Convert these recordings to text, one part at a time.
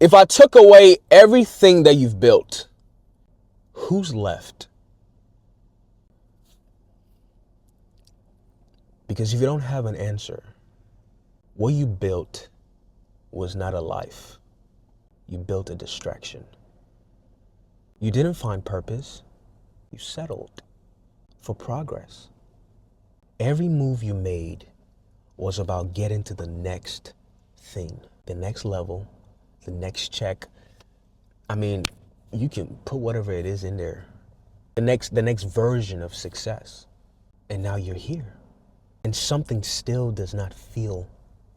If I took away everything that you've built, who's left? Because if you don't have an answer, what you built was not a life. You built a distraction. You didn't find purpose. You settled for progress. Every move you made was about getting to the next thing, the next level, the next check. I mean, you can put whatever it is in there. The next version of success. And now you're here. And something still does not feel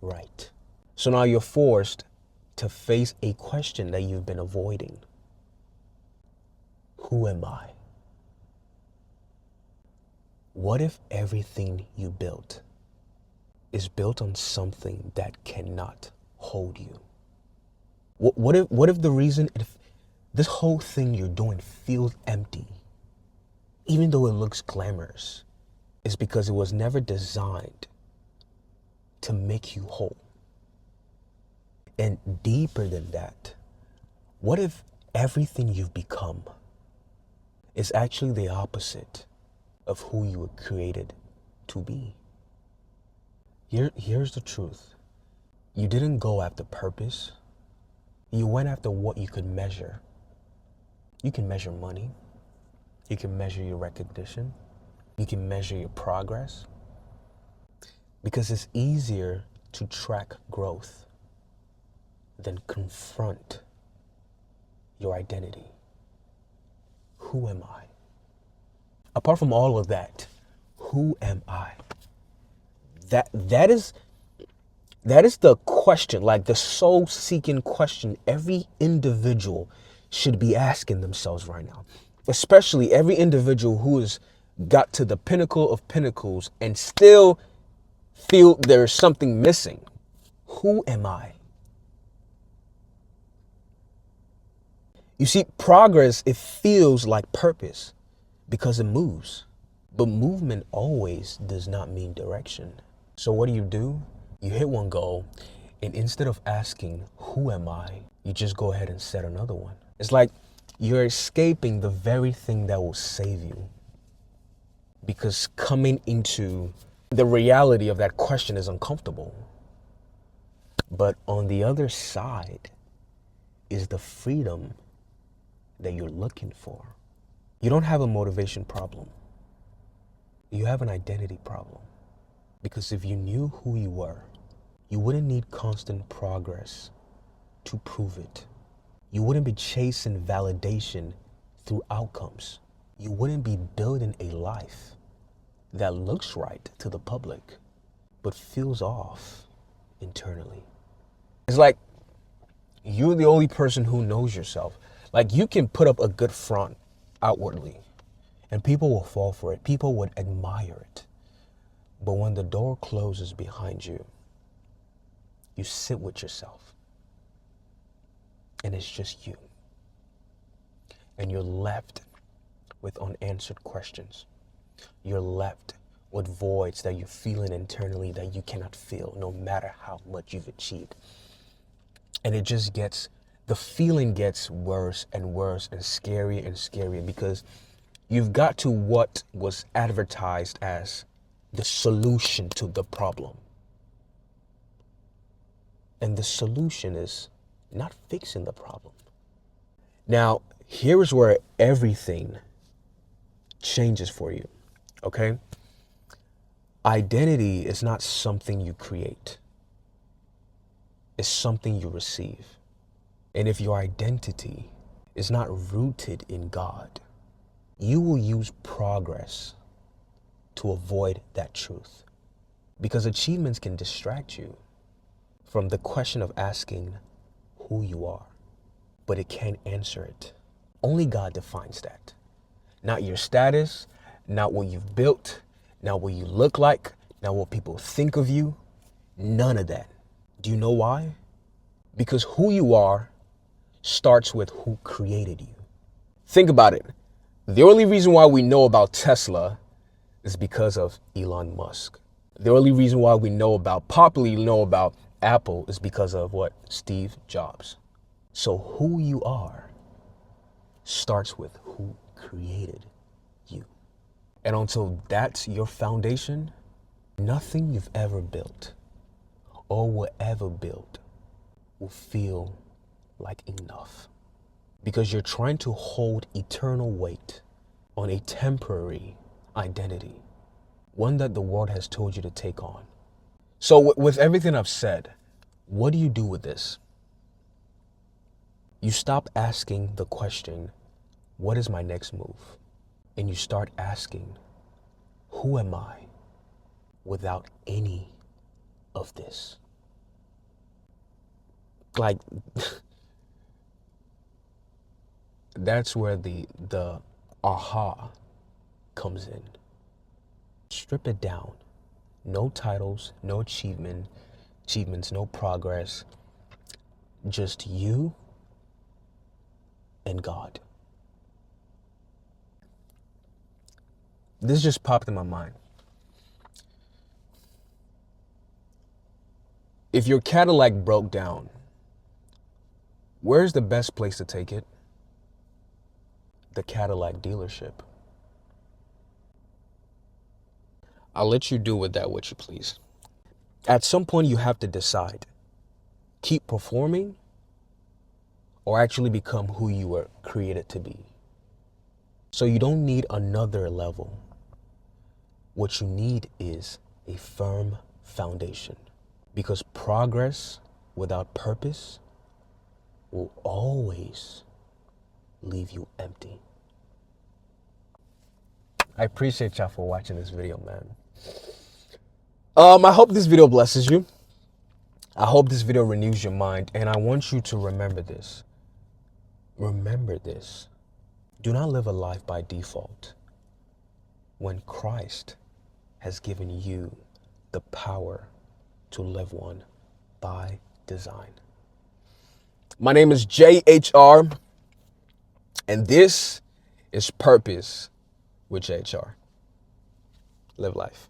right. So now you're forced to face a question that you've been avoiding. Who am I? What if everything you built is built on something that cannot hold you? What if the reason if this whole thing you're doing feels empty, even though it looks glamorous, is because it was never designed to make you whole? And deeper than that, what if everything you've become is actually the opposite of who you were created to be? Here's the truth. You didn't go after purpose. You went after what you could measure. You can measure money. You can measure your recognition. You can measure your progress. Because it's easier to track growth than confront your identity. Who am I? Apart from all of that, who am I? That is the question, like the soul-seeking question every individual should be asking themselves right now. Especially every individual who has got to the pinnacle of pinnacles and still feel there's something missing. Who am I? You see, progress, it feels like purpose because it moves. But movement always does not mean direction. So what do? You hit one goal, and instead of asking, who am I? You just go ahead and set another one. It's like you're escaping the very thing that will save you. Because coming into the reality of that question is uncomfortable. But on the other side is the freedom that you're looking for. You don't have a motivation problem. You have an identity problem. Because if you knew who you were, you wouldn't need constant progress to prove it. You wouldn't be chasing validation through outcomes. You wouldn't be building a life that looks right to the public, but feels off internally. It's like you're the only person who knows yourself. Like you can put up a good front outwardly and people will fall for it. People would admire it. But when the door closes behind you, you sit with yourself and it's just you. And you're left with unanswered questions. You're left with voids that you're feeling internally that you cannot feel no matter how much you've achieved. And it just the feeling gets worse and worse and scarier because you've got to what was advertised as the solution to the problem. And the solution is not fixing the problem. Now, here is where everything changes for you, okay? Identity is not something you create. It's something you receive. And if your identity is not rooted in God, you will use progress to avoid that truth. Because achievements can distract you from the question of asking who you are, but it can't answer it. Only God defines that. Not your status, not what you've built, not what you look like, not what people think of you, none of that. Do you know why? Because who you are starts with who created you. Think about it. The only reason why we know about Tesla is because of Elon Musk. The only reason why we popularly know about Apple is because of what? Steve Jobs. So who you are starts with who created you. And until that's your foundation, nothing you've ever built or will ever build will feel like enough. Because you're trying to hold eternal weight on a temporary identity, one that the world has told you to take on. So with everything I've said, what do you do with this? You stop asking the question, what is my next move? And you start asking, who am I without any of this? Like, that's where the aha comes in. Strip it down. No titles, no achievements, no progress. Just you and God. This just popped in my mind. If your Cadillac broke down, where's the best place to take it? The Cadillac dealership. I'll let you do with that what you please. At some point, you have to decide. Keep performing or actually become who you were created to be. So you don't need another level. What you need is a firm foundation. Because progress without purpose will always leave you empty. I appreciate y'all for watching this video, man. I hope this video blesses you. I hope this video renews your mind, and I want you to remember this. Remember this. Do not live a life by default when Christ has given you the power to live one by design. My name is JHR, and this is Purpose with JHR. Live life.